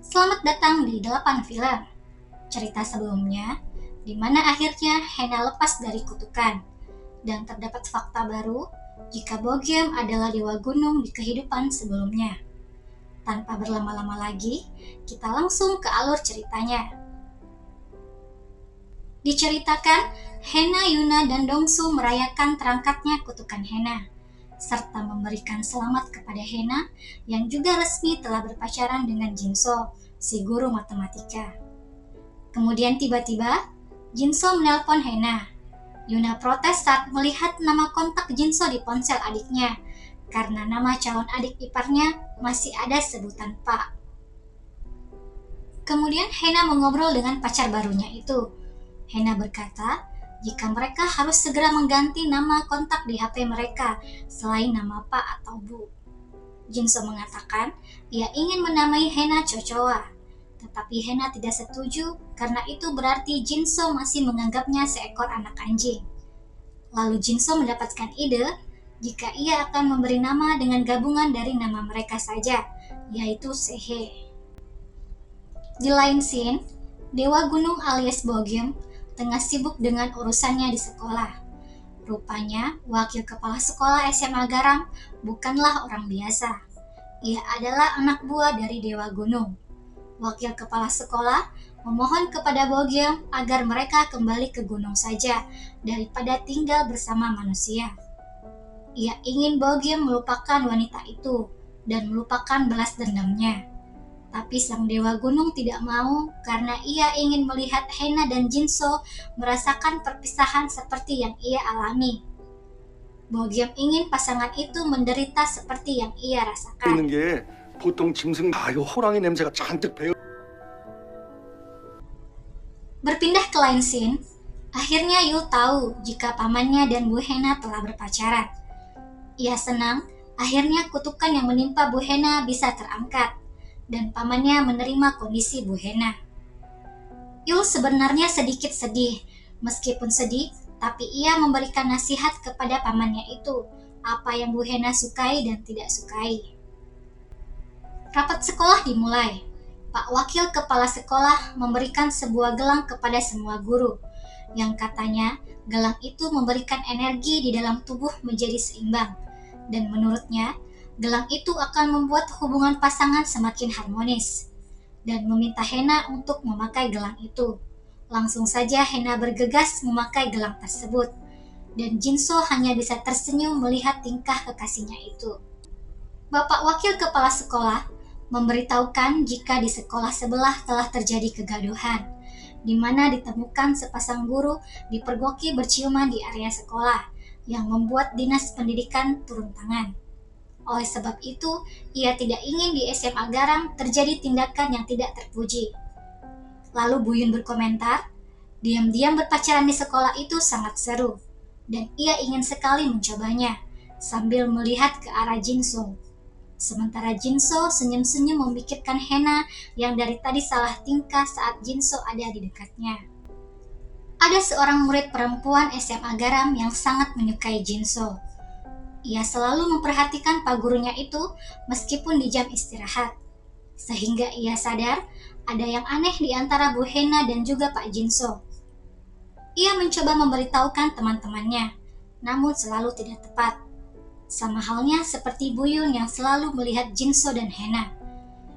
Selamat datang di 8 Film. Cerita sebelumnya, di mana akhirnya Hena lepas dari kutukan, dan terdapat fakta baru jika Bogiem adalah dewa gunung di kehidupan sebelumnya. Tanpa berlama-lama lagi, kita langsung ke alur ceritanya. Diceritakan, Hena, Yuna, dan Dongsu merayakan terangkatnya kutukan Hena, serta memberikan selamat kepada Hena yang juga resmi telah berpacaran dengan Jinso, si guru matematika. Kemudian tiba-tiba, Jinso menelpon Hena. Yuna protes saat melihat nama kontak Jinso di ponsel adiknya, karena nama calon adik iparnya masih ada sebutan Pak. Kemudian Hena mengobrol dengan pacar barunya itu. Hena berkata, jika mereka harus segera mengganti nama kontak di HP mereka selain nama Pak atau Bu. Jinso mengatakan, ia ingin menamai Hena Cocoa. Tetapi Hena tidak setuju karena itu berarti Jinso masih menganggapnya seekor anak anjing. Lalu Jinso mendapatkan ide jika ia akan memberi nama dengan gabungan dari nama mereka saja, yaitu Sehe. Di lain scene, Dewa Gunung alias Bogiem tengah sibuk dengan urusannya di sekolah. Rupanya, wakil kepala sekolah SMA Garam bukanlah orang biasa. Ia adalah anak buah dari Dewa Gunung. Wakil kepala sekolah memohon kepada Bogiem agar mereka kembali ke gunung saja daripada tinggal bersama manusia. Ia ingin Bogiem melupakan wanita itu dan melupakan balas dendamnya. Tapi sang Dewa Gunung tidak mau karena ia ingin melihat Hena dan Jinso merasakan perpisahan seperti yang ia alami. Bogiem ingin pasangan itu menderita seperti yang ia rasakan. 있는 게 보통 짐승 이 호랑이 냄새가 잔뜩 배어. Berpindah ke lain scene, akhirnya Yul tahu jika pamannya dan Bu Hena telah berpacaran. Ia senang, akhirnya kutukan yang menimpa Bu Hena bisa terangkat, dan pamannya menerima kondisi Bu Hena. Yul sebenarnya sedikit sedih, meskipun sedih, tapi ia memberikan nasihat kepada pamannya itu, apa yang Bu Hena sukai dan tidak sukai. Rapat sekolah dimulai. Pak Wakil Kepala Sekolah memberikan sebuah gelang kepada semua guru, yang katanya gelang itu memberikan energi di dalam tubuh menjadi seimbang, dan menurutnya gelang itu akan membuat hubungan pasangan semakin harmonis, dan meminta Hena untuk memakai gelang itu. Langsung saja Hena bergegas memakai gelang tersebut, dan Jinso hanya bisa tersenyum melihat tingkah kekasihnya itu. Bapak Wakil Kepala Sekolah memberitahukan jika di sekolah sebelah telah terjadi kegaduhan, di mana ditemukan sepasang guru dipergoki berciuman di area sekolah, yang membuat Dinas Pendidikan turun tangan. Oleh sebab itu, ia tidak ingin di SMA Garam terjadi tindakan yang tidak terpuji. Lalu Bu Yun berkomentar, diam-diam berpacaran di sekolah itu sangat seru, dan ia ingin sekali mencobanya, sambil melihat ke arah Jinso. Sementara Jinso senyum-senyum memikirkan Hena yang dari tadi salah tingkah saat Jinso ada di dekatnya. Ada seorang murid perempuan SMA Garam yang sangat menyukai Jinso. Ia selalu memperhatikan pak gurunya itu meskipun di jam istirahat. Sehingga ia sadar ada yang aneh di antara Bu Hena dan juga Pak Jinso. Ia mencoba memberitahukan teman-temannya, namun selalu tidak tepat. Sama halnya seperti Bu Yun yang selalu melihat Jinso dan Hena,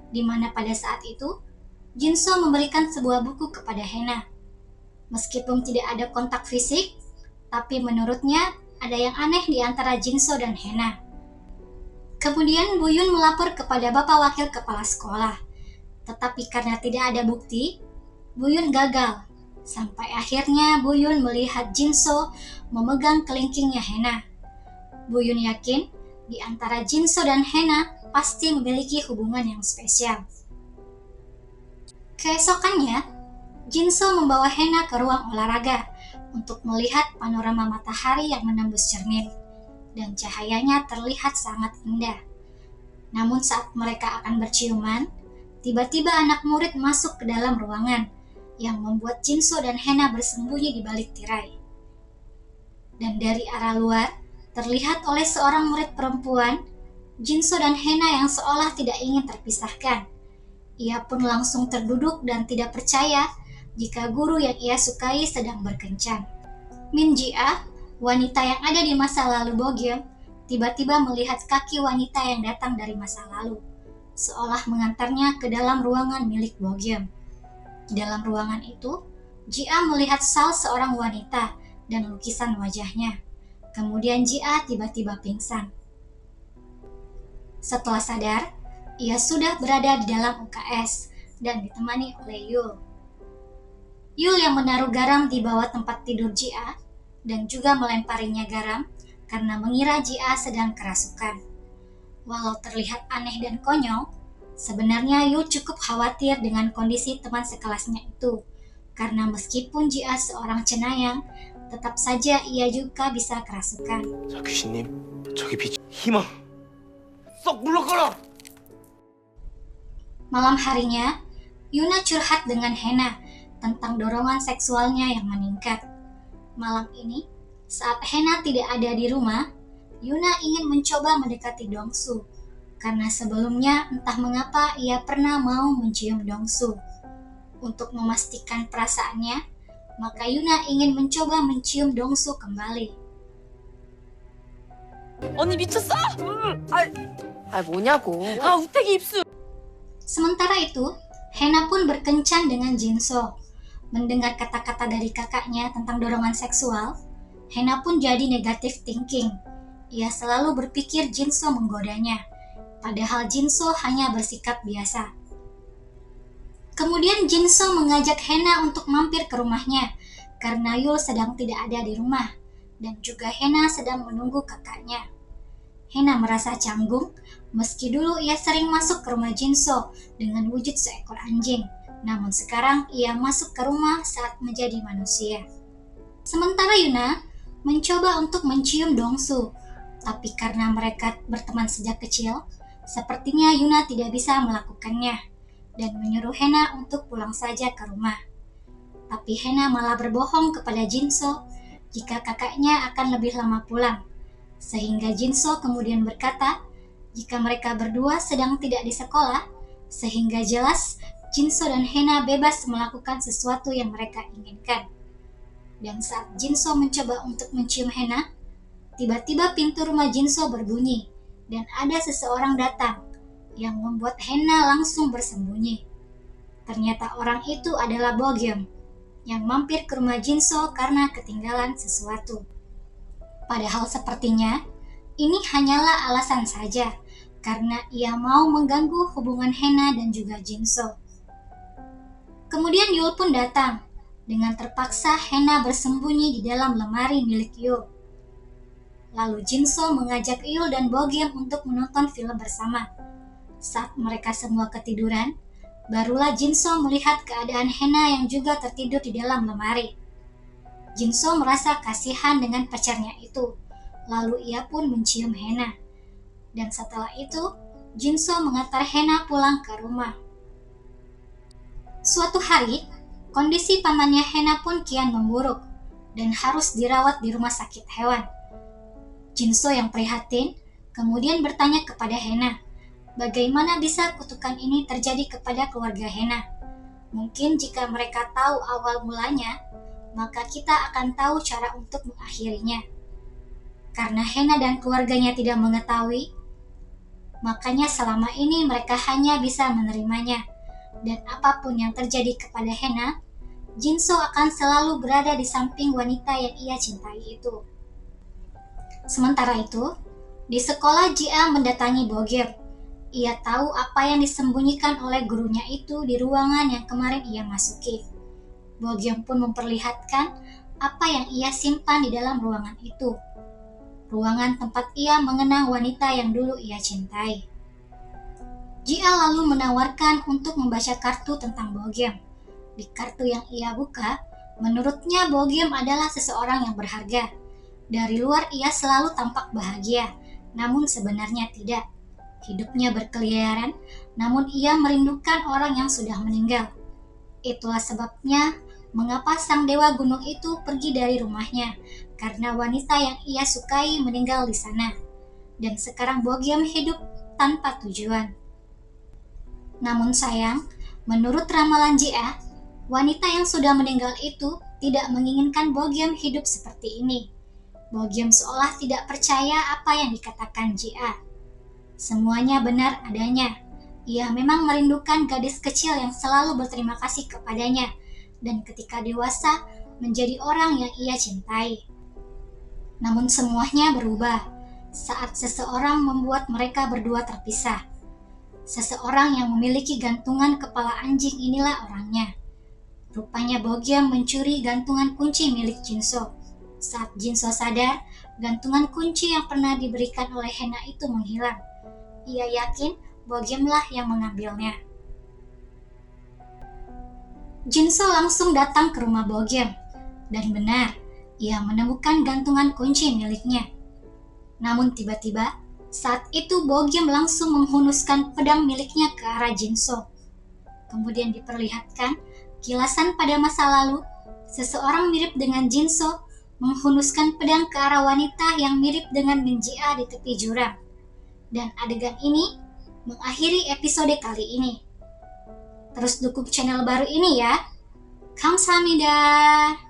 di mana pada saat itu Jinso memberikan sebuah buku kepada Hena. Meskipun tidak ada kontak fisik, tapi menurutnya ada yang aneh di antara Jinso dan Hena. Kemudian Bu Yun melapor kepada Bapak Wakil Kepala Sekolah. Tetapi karena tidak ada bukti, Bu Yun gagal. Sampai akhirnya Bu Yun melihat Jinso memegang kelingkingnya Hena. Bu Yun yakin di antara Jinso dan Hena pasti memiliki hubungan yang spesial. Keesokannya, Jinso membawa Hena ke ruang olahraga untuk melihat panorama matahari yang menembus cermin, dan cahayanya terlihat sangat indah. Namun saat mereka akan berciuman, tiba-tiba anak murid masuk ke dalam ruangan, yang membuat Jinso dan Hena bersembunyi di balik tirai. Dan dari arah luar, terlihat oleh seorang murid perempuan, Jinso dan Hena yang seolah tidak ingin terpisahkan. Ia pun langsung terduduk dan tidak percaya jika guru yang ia sukai sedang berkencan. Min Jia, wanita yang ada di masa lalu Bogyeom, tiba-tiba melihat kaki wanita yang datang dari masa lalu, seolah mengantarnya ke dalam ruangan milik Bogyeom. Di dalam ruangan itu, Jia melihat saus seorang wanita dan lukisan wajahnya. Kemudian Jia tiba-tiba pingsan. Setelah sadar, ia sudah berada di dalam UKS dan ditemani oleh Yul. Yul yang menaruh garam di bawah tempat tidur Jia dan juga melemparinya garam karena mengira Jia sedang kerasukan. Walau terlihat aneh dan konyol, sebenarnya Yul cukup khawatir dengan kondisi teman sekelasnya itu, karena meskipun Jia seorang cenayang, tetap saja ia juga bisa kerasukan. 자, 귀신님, 저기 희망, 썩 물러가라! Malam harinya, Yuna curhat dengan Hena tentang dorongan seksualnya yang meningkat. Malam ini, saat Hena tidak ada di rumah, Yuna ingin mencoba mendekati Dongsu, karena sebelumnya entah mengapa ia pernah mau mencium Dongsu. Untuk memastikan perasaannya, maka Yuna ingin mencoba mencium Dongsu kembali. 언니 미쳤어? 뭐냐고. 우태기 입술. Sementara itu, Hena pun berkencan dengan Jinso. Mendengar kata-kata dari kakaknya tentang dorongan seksual, Hena pun jadi negative thinking. Ia selalu berpikir Jinso menggodanya, padahal Jinso hanya bersikap biasa. Kemudian Jinso mengajak Hena untuk mampir ke rumahnya, karena Yul sedang tidak ada di rumah, dan juga Hena sedang menunggu kakaknya. Hena merasa canggung, meski dulu ia sering masuk ke rumah Jinso dengan wujud seekor anjing, namun sekarang ia masuk ke rumah saat menjadi manusia. Sementara Yuna mencoba untuk mencium Dongsu, tapi karena mereka berteman sejak kecil, sepertinya Yuna tidak bisa melakukannya, dan menyuruh Hena untuk pulang saja ke rumah. Tapi Hena malah berbohong kepada Jinso jika kakaknya akan lebih lama pulang, sehingga Jinso kemudian berkata jika mereka berdua sedang tidak di sekolah, sehingga jelas Jinso dan Hena bebas melakukan sesuatu yang mereka inginkan. Dan saat Jinso mencoba untuk mencium Hena, tiba-tiba pintu rumah Jinso berbunyi dan ada seseorang datang yang membuat Hena langsung bersembunyi. Ternyata orang itu adalah Bogyeom yang mampir ke rumah Jinso karena ketinggalan sesuatu. Padahal sepertinya ini hanyalah alasan saja, karena ia mau mengganggu hubungan Hena dan juga Jinso. Kemudian Yul pun datang. Dengan terpaksa Hena bersembunyi di dalam lemari milik Yul. Lalu Jinso mengajak Yul dan Bogyeom untuk menonton film bersama. Saat mereka semua ketiduran, barulah Jinso melihat keadaan Hena yang juga tertidur di dalam lemari. Jinso merasa kasihan dengan pacarnya itu, lalu ia pun mencium Hena. Dan setelah itu, Jinso mengantar Hena pulang ke rumah. Suatu hari, kondisi pamannya Hena pun kian memburuk dan harus dirawat di rumah sakit hewan. Jinso yang prihatin kemudian bertanya kepada Hena, bagaimana bisa kutukan ini terjadi kepada keluarga Hena? Mungkin jika mereka tahu awal mulanya, maka kita akan tahu cara untuk mengakhirinya. Karena Hena dan keluarganya tidak mengetahui, makanya selama ini mereka hanya bisa menerimanya. Dan apapun yang terjadi kepada Hena, Jinso akan selalu berada di samping wanita yang ia cintai itu. Sementara itu, di sekolah Jia mendatangi Bogyeom. Ia tahu apa yang disembunyikan oleh gurunya itu di ruangan yang kemarin ia masuki. Bogyeom pun memperlihatkan apa yang ia simpan di dalam ruangan itu. Ruangan tempat ia mengenang wanita yang dulu ia cintai. Jia lalu menawarkan untuk membaca kartu tentang Bogyeom. Di kartu yang ia buka, menurutnya Bogyeom adalah seseorang yang berharga. Dari luar ia selalu tampak bahagia, namun sebenarnya tidak. Hidupnya berkeliaran, namun ia merindukan orang yang sudah meninggal. Itulah sebabnya mengapa sang dewa gunung itu pergi dari rumahnya, karena wanita yang ia sukai meninggal di sana. Dan sekarang Bogyeom hidup tanpa tujuan. Namun sayang, Menurut ramalan Jia, wanita yang sudah meninggal itu tidak menginginkan Bogiem hidup seperti ini. Bogiem seolah tidak percaya apa yang dikatakan Jia. Semuanya benar adanya. Ia memang merindukan gadis kecil yang selalu berterima kasih kepadanya, dan ketika dewasa menjadi orang yang ia cintai. Namun semuanya berubah saat seseorang membuat mereka berdua terpisah. Seseorang yang memiliki gantungan kepala anjing inilah orangnya. Rupanya Bogiem mencuri gantungan kunci milik Jinso. Saat Jinso sadar, gantungan kunci yang pernah diberikan oleh Hena itu menghilang. Ia yakin Bogiemlah yang mengambilnya. Jinso langsung datang ke rumah Bogiem, dan benar, ia menemukan gantungan kunci miliknya. Namun tiba-tiba, saat itu Bogiem langsung menghunuskan pedang miliknya ke arah Jinso. Kemudian diperlihatkan kilasan pada masa lalu, seseorang mirip dengan Jinso menghunuskan pedang ke arah wanita yang mirip dengan Min Jia di tepi jurang. Dan adegan ini mengakhiri episode kali ini. Terus dukung channel baru ini ya. Kamsahamnida.